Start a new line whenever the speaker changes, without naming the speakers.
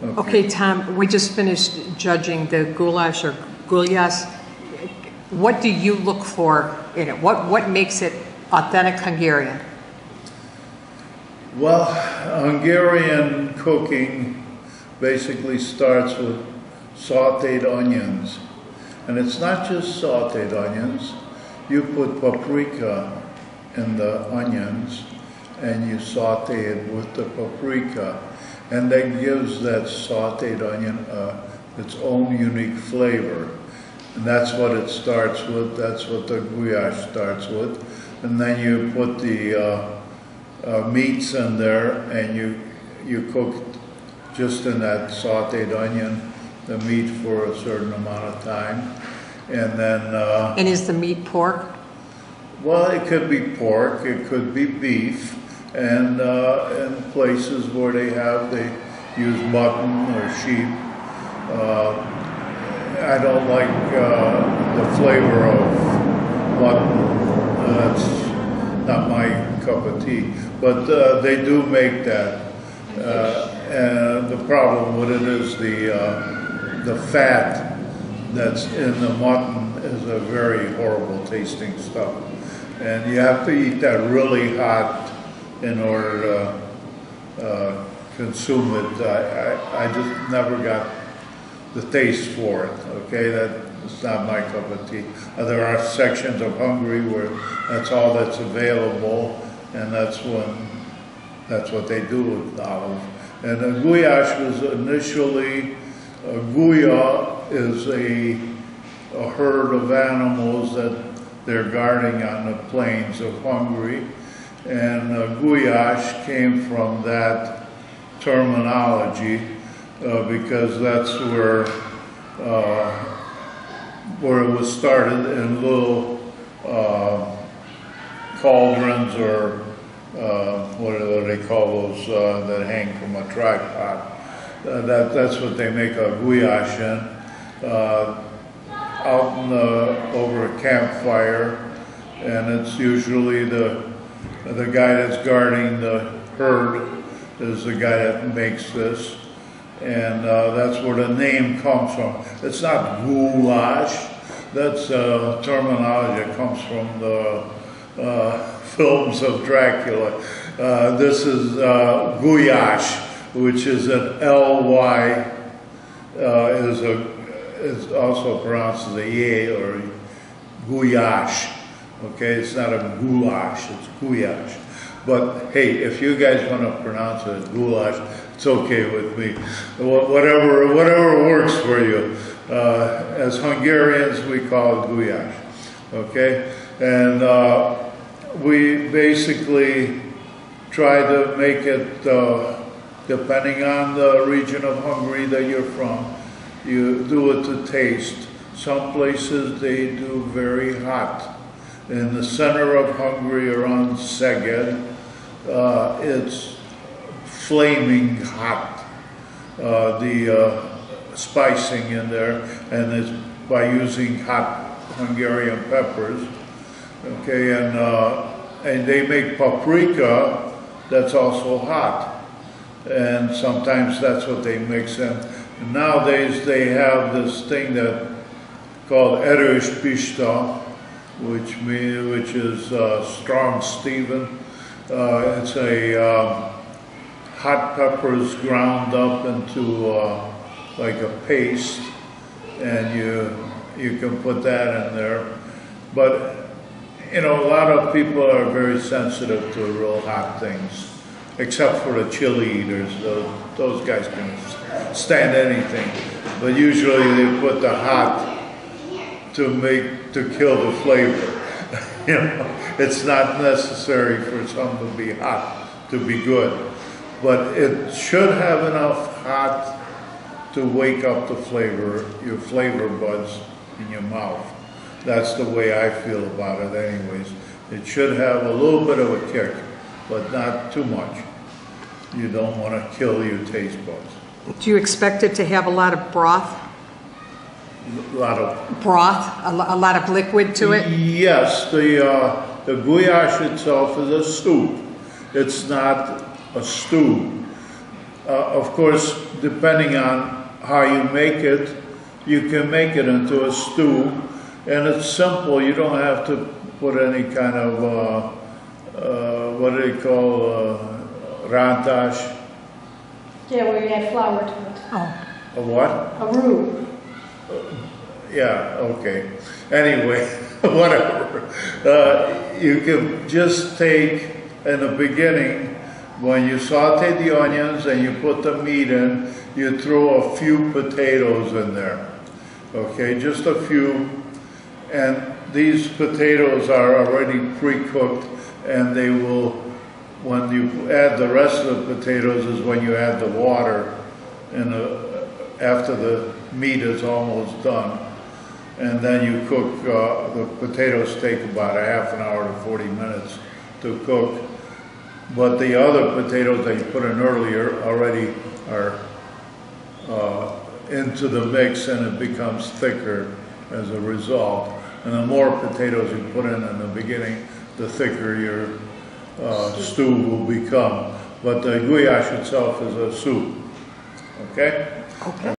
Okay, Tom, we just finished judging the goulash or gulyas. What do you look for in it? What makes it authentic Hungarian?
Well, Hungarian cooking basically starts with sauteed onions. And it's not just sauteed onions. You put paprika in the onions and you saute it with the paprika. And that gives that sauteed onion its own unique flavor. And that's what it starts with. That's what the goulash starts with. And then you put the meats in there and you cook just in that sauteed onion, the meat for a certain amount of time. And then...
and is the meat pork?
Well, it could be pork, it could be beef. And in places where they use mutton or sheep. I don't like the flavor of mutton. That's not my cup of tea. But they do make that. And the problem with it is the fat that's in the mutton is a very horrible tasting stuff. And you have to eat that really hot in order to consume it. I just never got the taste for it, okay? That's not my cup of tea. There are sections of Hungary where that's all that's available, and that's what they do with olive. And the goulash was initially, Guya is a herd of animals that they're guarding on the plains of Hungary. And goulash came from that terminology because that's where it was started in little cauldrons or what do they call those that hang from a tripod. That's what they make a goulash in. Out over a campfire, and it's usually the guy that's guarding the herd is the guy that makes this, and that's where the name comes from. It's not goulash. That's terminology that comes from the films of Dracula. This is goulash, which is an L-Y, is also pronounced as a Y or goulash. Okay, it's not a goulash, it's goulash. But hey, if you guys want to pronounce it goulash, it's okay with me. Whatever works for you. As Hungarians, we call it goulash. Okay, and we basically try to make it depending on the region of Hungary that you're from. You do it to taste. Some places they do very hot. In the center of Hungary, around Szeged, it's flaming hot. The spicing in there, and it's by using hot Hungarian peppers. Okay, and they make paprika that's also hot, and sometimes that's what they mix in. Nowadays they have this thing that called erős pista, which is strong Stephen. It's a hot peppers ground up into like a paste, and you can put that in there. But you know, a lot of people are very sensitive to real hot things, except for the chili eaters. Those guys can stand anything, but usually they put the hot to kill the flavor. You know, it's not necessary for something to be hot to be good, but it should have enough hot to wake up the flavor, your flavor buds in your mouth. That's the way I feel about it anyways. It should have a little bit of a kick, but not too much. You don't want to kill your taste buds.
Do you expect it to have a lot of broth?
A lot of
broth, a lot of liquid to it?
Yes, the goulash itself is a soup. It's not a stew. Of course, depending on how you make it, you can make it into a stew, and it's simple. You don't have to put any kind of, what do they call, rantash?
Yeah, where you add flour to it.
Oh,
A what?
A roux.
Yeah, okay. Anyway, whatever. You can just take, in the beginning, when you saute the onions and you put the meat in, you throw a few potatoes in there. Okay, just a few. And these potatoes are already pre-cooked, and they will, when you add the rest of the potatoes is when you add the water and after the meat is almost done. And then you cook, the potatoes take about a half an hour to 40 minutes to cook. But the other potatoes that you put in earlier already are into the mix, and it becomes thicker as a result. And the more potatoes you put in the beginning, the thicker your stew will become. But the goulash itself is a soup. Okay?
okay.